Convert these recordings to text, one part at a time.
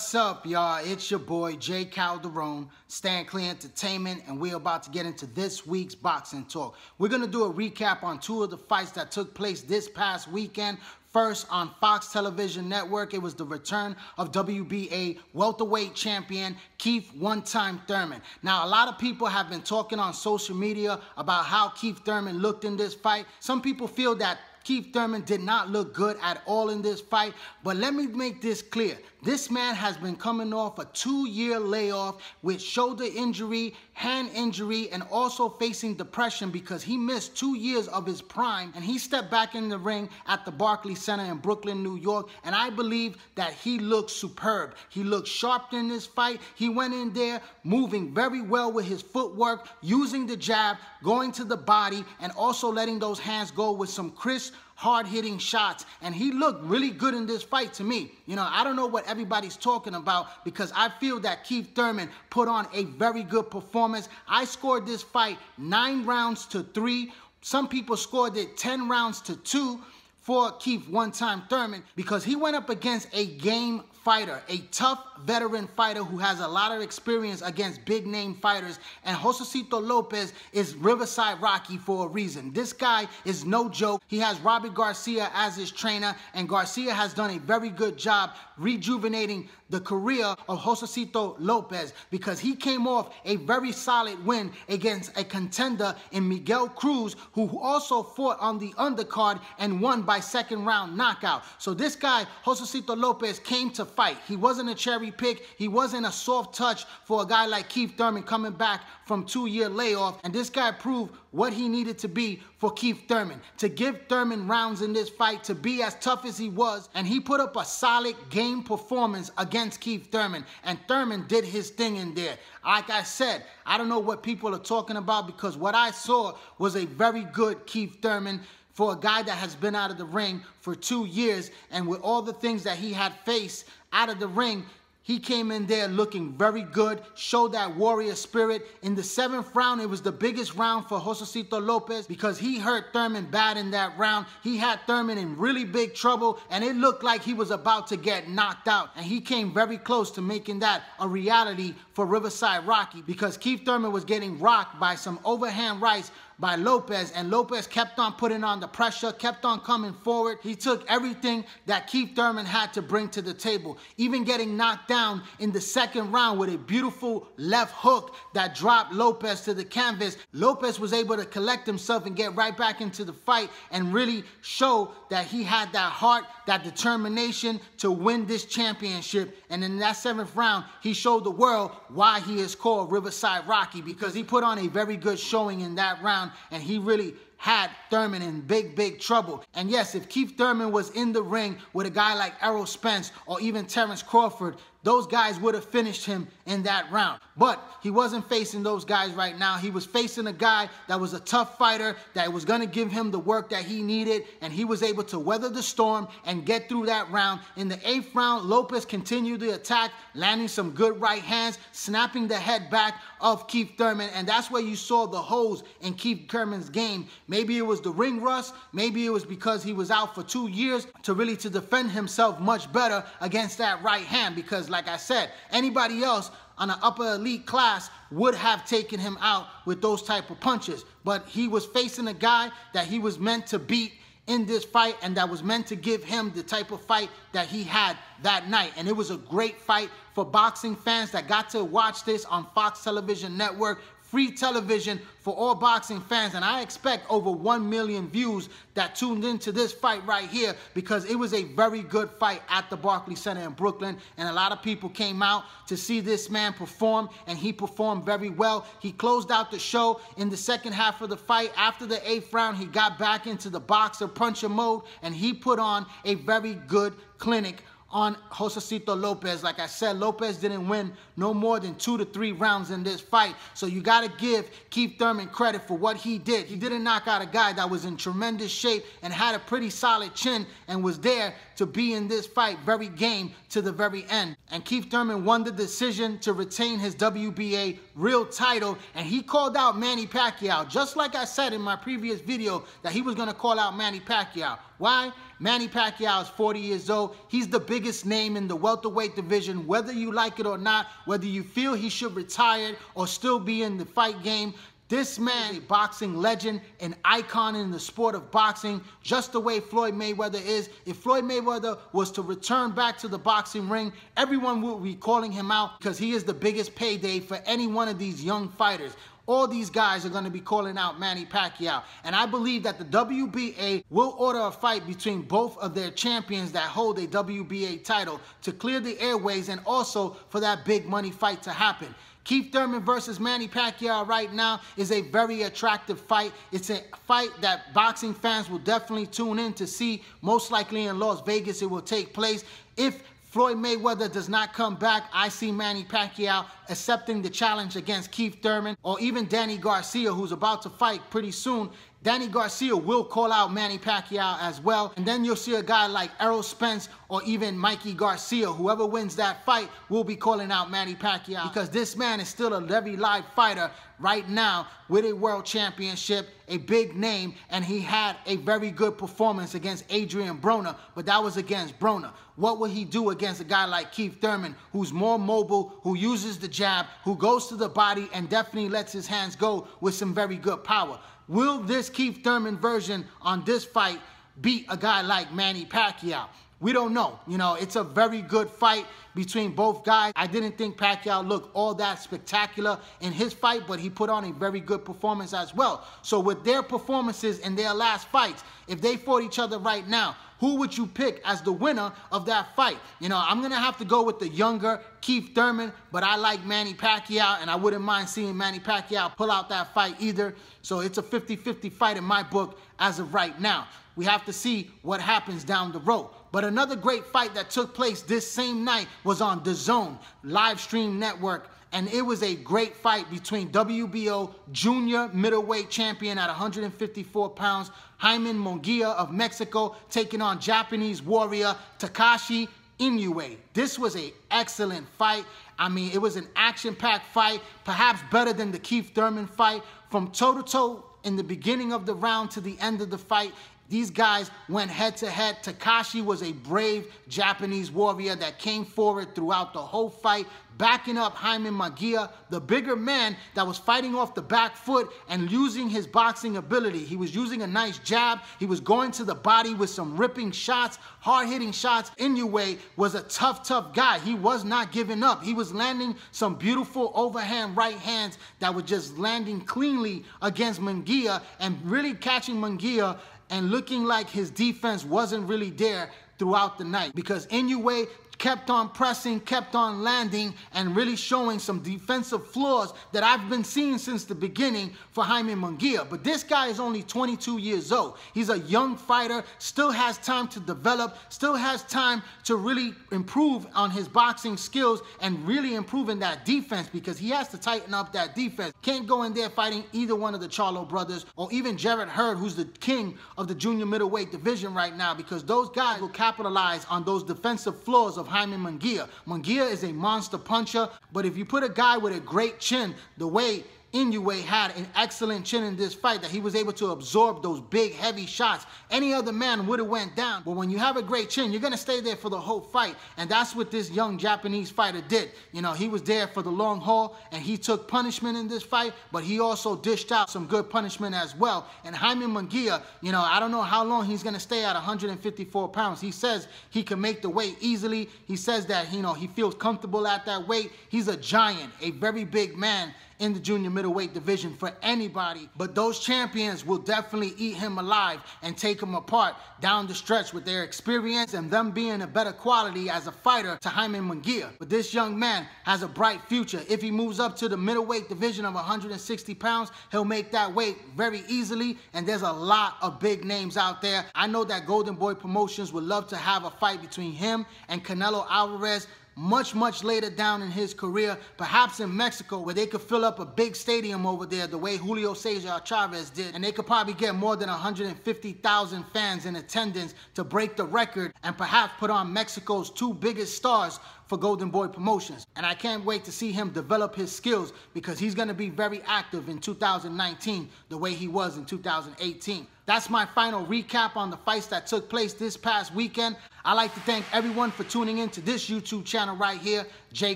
What's up, y'all? It's your boy, J. Calderon, Stand Clear Entertainment, and we're about to get into this week's boxing talk. We're going to do a recap on two of the fights that took place this past weekend. First, on Fox Television Network, it was the return of WBA welterweight champion Keith "One-Time" Thurman. Now, a lot of people have been talking on social media about how Keith Thurman looked in this fight. Some people feel that Keith Thurman did not look good at all in this fight, but let me make this clear. This man has been coming off a 2-year layoff with shoulder injury, hand injury, and also facing depression because he missed 2 years of his prime, and he stepped back in the ring at the Barclays Center in Brooklyn, New York, and I believe that he looked superb. He looked sharp in this fight. He went in there moving very well with his footwork, using the jab, going to the body, and also letting those hands go with some crisp, hard-hitting shots, and he looked really good in this fight to me. You know, I don't know what everybody's talking about because I feel that Keith Thurman put on a very good performance. I scored this fight 9 rounds to 3. Some people scored it 10 rounds to 2 for Keith "One-Time" Thurman because he went up against a game fighter, a tough veteran fighter who has a lot of experience against big name fighters, and Josesito Lopez is Riverside Rocky for a reason. This guy is no joke. He has Robert Garcia as his trainer, and Garcia has done a very good job rejuvenating the career of Josesito Lopez because he came off a very solid win against a contender in Miguel Cruz, who also fought on the undercard and won by second round knockout. So this guy, Josesito Lopez, came to fight. He wasn't a cherry pick. He wasn't a soft touch for a guy like Keith Thurman coming back from 2-year layoff. And this guy proved what he needed to be for Keith Thurman, to give Thurman rounds in this fight, to be as tough as he was. And he put up a solid game performance against Keith Thurman. And Thurman did his thing in there. Like I said, I don't know what people are talking about because what I saw was a very good Keith Thurman for a guy that has been out of the ring for 2 years, and with all the things that he had faced out of the ring, he came in there looking very good, showed that warrior spirit. In the 7th round, it was the biggest round for Josesito Lopez because he hurt Thurman bad in that round. He had Thurman in really big trouble, and it looked like he was about to get knocked out. And he came very close to making that a reality for Riverside Rocky because Keith Thurman was getting rocked by some overhand rights by Lopez, and Lopez kept on putting on the pressure, kept on coming forward. He took everything that Keith Thurman had to bring to the table, even getting knocked down in the 2nd round with a beautiful left hook that dropped Lopez to the canvas. Lopez was able to collect himself and get right back into the fight and really show that he had that heart, that determination to win this championship. And in that 7th round, he showed the world why he is called Riverside Rocky, because he put on a very good showing in that round, and he really had Thurman in big trouble. And yes, if Keith Thurman was in the ring with a guy like Errol Spence or even Terrence Crawford, those guys would have finished him in that round. But he wasn't facing those guys right now. He was facing a guy that was a tough fighter, that was going to give him the work that he needed, and he was able to weather the storm and get through that round. In the 8th round, Lopez continued the attack, landing some good right hands, snapping the head back of Keith Thurman, and that's where you saw the holes in Keith Thurman's game. Maybe it was the ring rust, maybe it was because he was out for 2 years to defend himself much better against that right hand, because like I said, anybody else on an upper elite class would have taken him out with those type of punches. But he was facing a guy that he was meant to beat in this fight, and that was meant to give him the type of fight that he had that night. And it was a great fight for boxing fans that got to watch this on Fox Television Network. Free television for all boxing fans, and I expect over 1 million views that tuned into this fight right here because it was a very good fight at the Barclays Center in Brooklyn, and a lot of people came out to see this man perform, and he performed very well. He closed out the show in the 2nd half of the fight. After the 8th round, he got back into the boxer puncher mode, and he put on a very good clinic on Josesito Lopez. Like I said, Lopez didn't win no more than 2 to 3 rounds in this fight. So you got to give Keith Thurman credit for what he did. He didn't knock out a guy that was in tremendous shape and had a pretty solid chin and was there to be in this fight very game to the very end. And Keith Thurman won the decision to retain his WBA real title, and he called out Manny Pacquiao, just like I said in my previous video that he was going to call out Manny Pacquiao. Why? Manny Pacquiao is 40 years old. He's the biggest name in the welterweight division, whether you like it or not, whether you feel he should retire or still be in the fight game. This man is a boxing legend, an icon in the sport of boxing, just the way Floyd Mayweather is. If Floyd Mayweather was to return back to the boxing ring, everyone would be calling him out because he is the biggest payday for any one of these young fighters. All these guys are going to be calling out Manny Pacquiao. And I believe that the WBA will order a fight between both of their champions that hold a WBA title to clear the airways and also for that big money fight to happen. Keith Thurman versus Manny Pacquiao right now is a very attractive fight. It's a fight that boxing fans will definitely tune in to see. Most likely in Las Vegas it will take place. If Floyd Mayweather does not come back, I see Manny Pacquiao accepting the challenge against Keith Thurman, or even Danny Garcia, who's about to fight pretty soon. Danny Garcia will call out Manny Pacquiao as well. And then you'll see a guy like Errol Spence or even Mikey Garcia. Whoever wins that fight will be calling out Manny Pacquiao, because this man is still a very live fighter right now with a world championship, a big name, and he had a very good performance against Adrian Broner, but that was against Broner. What will he do against a guy like Keith Thurman, who's more mobile, who uses the jab, who goes to the body and definitely lets his hands go with some very good power? Will this Keith Thurman version on this fight beat a guy like Manny Pacquiao? We don't know. You know, it's a very good fight between both guys. I didn't think Pacquiao looked all that spectacular in his fight, but he put on a very good performance as well. So with their performances in their last fights, if they fought each other right now, who would you pick as the winner of that fight? You know, I'm going to have to go with the younger Keith Thurman, but I like Manny Pacquiao, and I wouldn't mind seeing Manny Pacquiao pull out that fight either. So it's a 50-50 fight in my book as of right now. We have to see what happens down the road. But another great fight that took place this same night was on DAZN live stream network. And it was a great fight between WBO junior middleweight champion at 154 pounds, Jaime Munguia of Mexico, taking on Japanese warrior Takeshi Inoue. This was an excellent fight. I mean, it was an action-packed fight, perhaps better than the Keith Thurman fight. From toe-to-toe in the beginning of the round to the end of the fight, these guys went head-to-head. Takeshi was a brave Japanese warrior that came forward throughout the whole fight, backing up Jaime Munguia, the bigger man that was fighting off the back foot and using his boxing ability. He was using a nice jab. He was going to the body with some ripping shots, hard-hitting shots. Inoue was a tough guy. He was not giving up. He was landing some beautiful overhand right hands that were just landing cleanly against Munguia and really catching Munguia and looking like his defense wasn't really there throughout the night, because Inoue kept on pressing, kept on landing, and really showing some defensive flaws that I've been seeing since the beginning for Jaime Munguia. But this guy is only 22 years old. He's a young fighter, still has time to develop, still has time to really improve on his boxing skills and really improve in that defense, because he has to tighten up that defense. Can't go in there fighting either one of the Charlo brothers or even Jarrett Hurd, who's the king of the junior middleweight division right now, because those guys will capitalize on those defensive flaws of Jaime Munguia. Munguia is a monster puncher, but if you put a guy with a great chin, the way Inoue had an excellent chin in this fight, that he was able to absorb those big, heavy shots, any other man would have went down. But when you have a great chin, you're going to stay there for the whole fight. And that's what this young Japanese fighter did. You know, he was there for the long haul, and he took punishment in this fight, but he also dished out some good punishment as well. And Jaime Munguia, you know, I don't know how long he's going to stay at 154 pounds. He says he can make the weight easily. He says that, you know, he feels comfortable at that weight. He's a giant, a very big man in the junior middleweight division for anybody, but those champions will definitely eat him alive and take him apart down the stretch with their experience and them being a better quality as a fighter to Jaime Munguia. But this young man has a bright future. If he moves up to the middleweight division of 160 pounds, he'll make that weight very easily, and there's a lot of big names out there. I know that Golden Boy Promotions would love to have a fight between him and Canelo Alvarez much later down in his career, perhaps in Mexico, where they could fill up a big stadium over there the way Julio Cesar Chavez did, and they could probably get more than 150,000 fans in attendance to break the record and perhaps put on Mexico's two biggest stars for Golden Boy Promotions. And I can't wait to see him develop his skills, because he's going to be very active in 2019 the way he was in 2018. that's my final recap on the fights that took place this past weekend. I'd like to thank everyone for tuning in to this YouTube channel right here, J.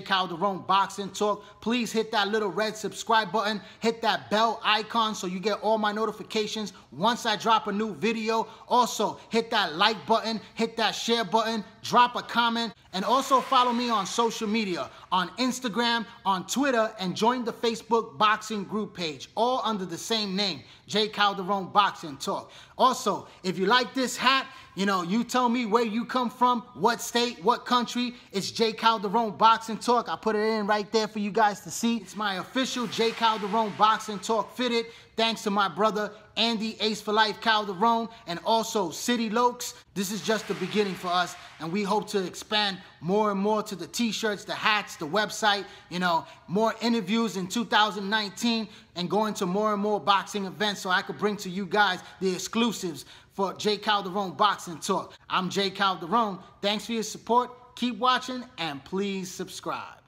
Calderon Boxing Talk. Please hit that little red subscribe button, hit that bell icon so you get all my notifications once I drop a new video. Also, hit that like button, hit that share button, drop a comment, and also follow me on social media, on Instagram, on Twitter, and join the Facebook boxing group page, all under the same name, J. Calderon Boxing Talk. Also, if you like this hat, you tell me where you come from, what state, what country. It's J. Calderon Boxing Talk. I put it in right there for you guys to see. It's my official J. Calderon Boxing Talk fitted. Thanks to my brother, Andy Ace for Life Calderon, and also City Lokes. This is just the beginning for us, and we hope to expand more and more to the t-shirts, the hats, the website, more interviews in 2019, and going to more and more boxing events so I could bring to you guys the exclusives for J. Calderon Boxing Talk. I'm J. Calderon. Thanks for your support. Keep watching, and please subscribe.